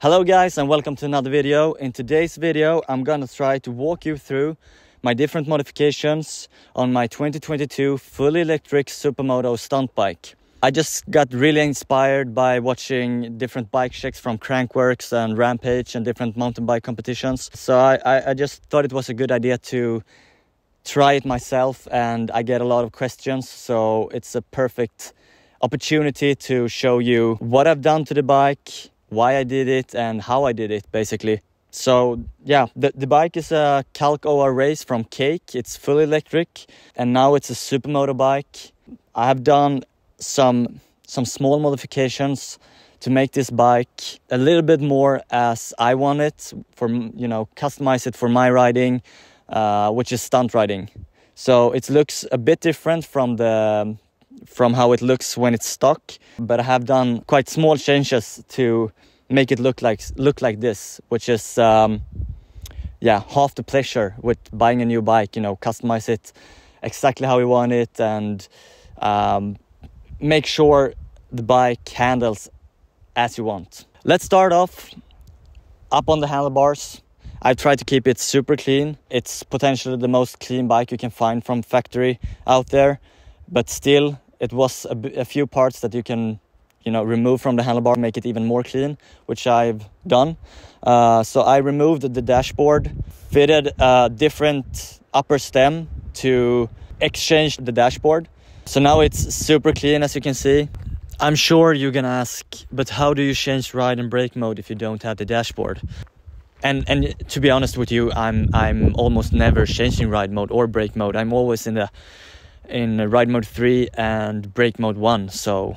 Hello guys and welcome to another video. In today's video I'm gonna try to walk you through my different modifications on my 2022 fully electric supermoto stunt bike. I just got really inspired by watching different bike checks from Crankworx and Rampage and different mountain bike competitions. So I just thought it was a good idea to try it myself, and I get a lot of questions, so it's a perfect opportunity to show you what I've done to the bike, why I did it and how I did it basically. So yeah, the bike is a Kalk OR Race from Cake. It's fully electric and now it's a supermoto bike. I have done some small modifications to make this bike a little bit more as I want it, for customize it for my riding, which is stunt riding. So it looks a bit different from how it looks when it's stock, but I have done quite small changes to make it look like this, which is half the pleasure with buying a new bike. Customize it exactly how you want it and make sure the bike handles as you want. Let's start off up on the handlebars. I try to keep it super clean. It's potentially the most clean bike you can find from factory out there, but still it was a few parts that you can remove from the handlebar, make it even more clean, which I've done. So I removed the dashboard, fitted a different upper stem to exchange the dashboard. So now it's super clean, as you can see. I'm sure you're gonna ask, but how do you change ride and brake mode if you don't have the dashboard? And to be honest with you, I'm almost never changing ride mode or brake mode. I'm always in ride mode 3 and brake mode 1. So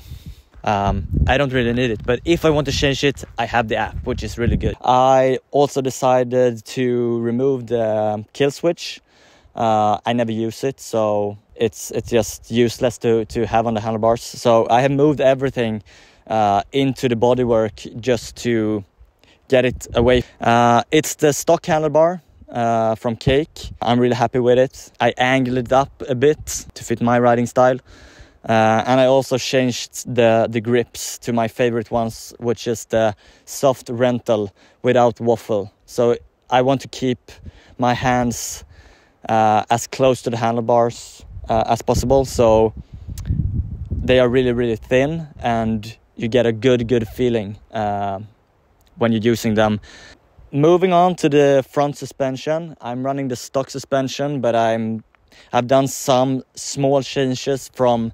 I don't really need it, but if I want to change it, I have the app, which is really good. I also decided to remove the kill switch. I never use it, so it's just useless to have on the handlebars. So I have moved everything into the bodywork just to get it away. It's the stock handlebar from Cake. I'm really happy with it. I angled it up a bit to fit my riding style. And I also changed the grips to my favorite ones, which is the soft rental without waffle. So I want to keep my hands as close to the handlebars as possible. So they are really, really thin and you get a good feeling when you're using them. Moving on to the front suspension, I'm running the stock suspension, but I've done some small changes from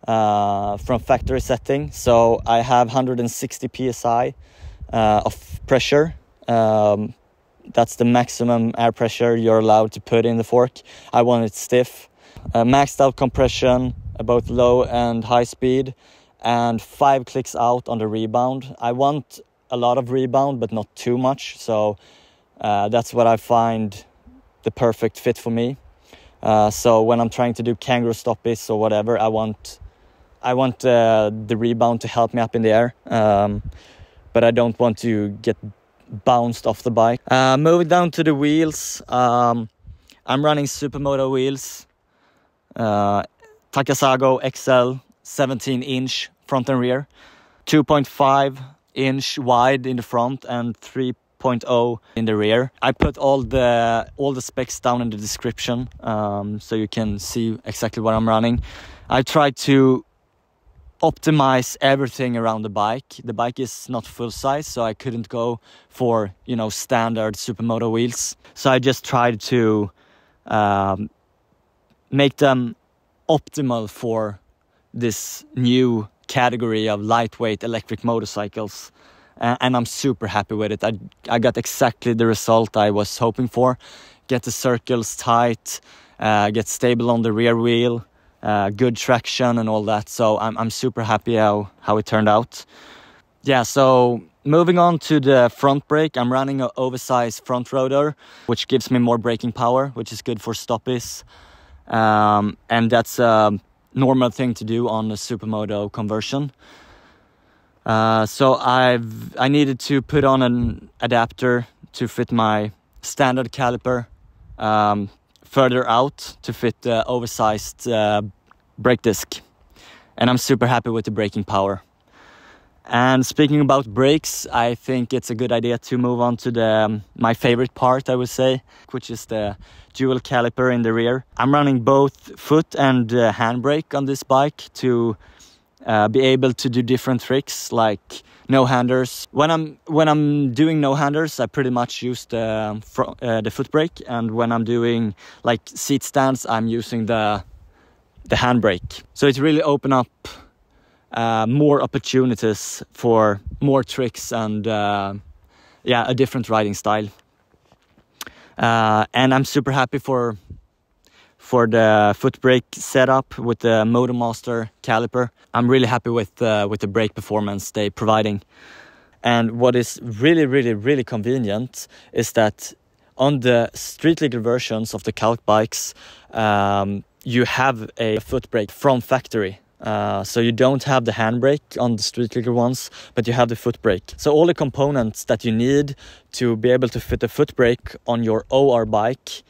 factory setting. So I have 160 psi of pressure. That's the maximum air pressure you're allowed to put in the fork. I want it stiff. Maxed out compression, both low and high speed, and 5 clicks out on the rebound. I want a lot of rebound, but not too much. So that's what I find the perfect fit for me. So when I'm trying to do kangaroo stoppies or whatever, I want the rebound to help me up in the air, but I don't want to get bounced off the bike. Moving down to the wheels, I'm running supermoto wheels, Takasago XL 17-inch front and rear, 2.5-inch wide in the front and 3.0 in the rear. I put all the specs down in the description, so you can see exactly what I'm running. I tried to optimize everything around the bike. The bike is not full size, so I couldn't go for standard supermoto wheels. So I just tried to make them optimal for this new category of lightweight electric motorcycles, and I'm super happy with it. I got exactly the result I was hoping for. Get the circles tight, get stable on the rear wheel, good traction and all that. So I'm super happy how it turned out. Yeah, so moving on to the front brake, I'm running an oversized front rotor, which gives me more braking power, which is good for stoppies, and that's a normal thing to do on the supermoto conversion. So I needed to put on an adapter to fit my standard caliper further out to fit the oversized brake disc, and I'm super happy with the braking power. And speaking about brakes, I think it's a good idea to move on to my favorite part, I would say, which is the dual caliper in the rear. I'm running both foot and handbrake on this bike to be able to do different tricks like no-handers. When I'm doing no-handers, I pretty much use the foot brake, and when I'm doing like seat stands, I'm using the handbrake. So it really opened up more opportunities for more tricks and a different riding style. And I'm super happy for the foot brake setup with the Moto-Master caliper. I'm really happy with the brake performance they're providing. And what is really convenient is that on the street legal versions of the Kalk bikes, you have a foot brake from factory. So you don't have the handbrake on the street legal ones, but you have the foot brake. So all the components that you need to be able to fit a foot brake on your OR bike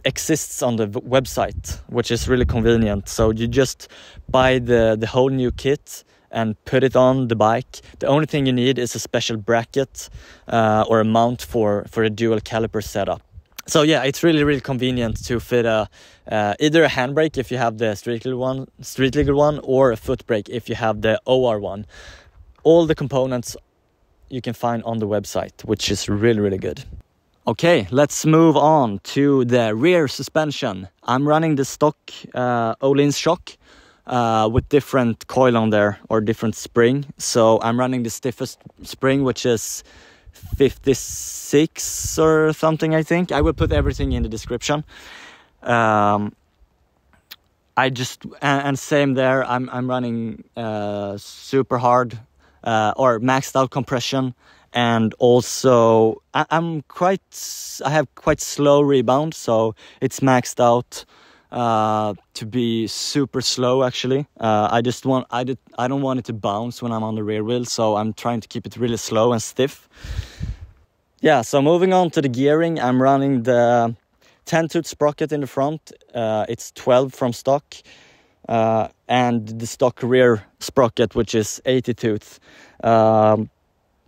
exists on the website, which is really convenient. So you just buy the whole new kit and put it on the bike. The only thing you need is a special bracket or a mount for a dual caliper setup. So yeah, it's really convenient to fit either a handbrake if you have the street legal one, or a foot brake if you have the OR one. All the components you can find on the website, which is really good. Okay, let's move on to the rear suspension. I'm running the stock Öhlins shock with different coil on there, or different spring. So I'm running the stiffest spring, which is 56 or something, I think. I will put everything in the description. And same there, I'm running super hard or maxed out compression, and also I have quite slow rebound, so it's maxed out to be super slow actually. I don't want it to bounce when I'm on the rear wheel, so I'm trying to keep it really slow and stiff. Yeah, so moving on to the gearing, I'm running the 10-tooth sprocket in the front. It's 12 from stock, and the stock rear sprocket, which is 80-tooth. And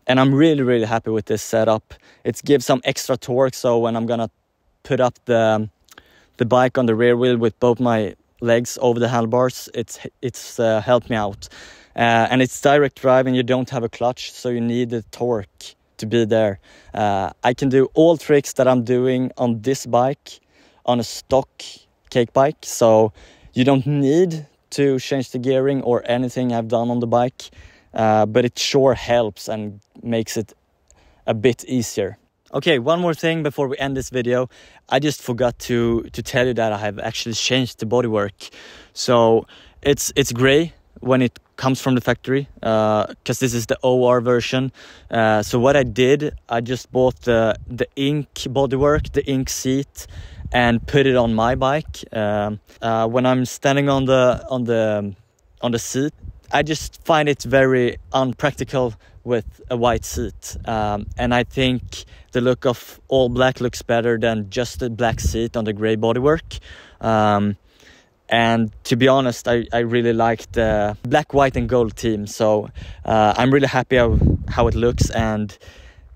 I'm really happy with this setup. It gives some extra torque, so when I'm gonna put up the bike on the rear wheel with both my legs over the handlebars, it's helped me out. And it's direct drive, and you don't have a clutch, so you need the torque to be there. I can do all tricks that I'm doing on this bike on a stock cake bike, so you don't need to change the gearing or anything I've done on the bike, but it sure helps and makes it a bit easier. Okay, one more thing before we end this video. I just forgot to tell you that I have actually changed the bodywork. So it's grey when it comes from the factory, because this is the OR version. So what I did, I just bought the INK bodywork, the INK seat, and put it on my bike. When I'm standing on the seat, I just find it very unpractical with a white seat, and I think the look of all black looks better than just a black seat on the grey bodywork. And to be honest, I really like the black, white and gold team, so I'm really happy how it looks, and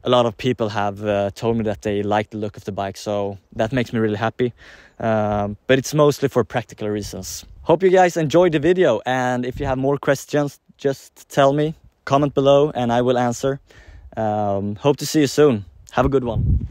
a lot of people have told me that they like the look of the bike, so that makes me really happy. But it's mostly for practical reasons. Hope you guys enjoyed the video, and if you have more questions, just tell me, comment below, and I will answer. Hope to see you soon. Have a good one.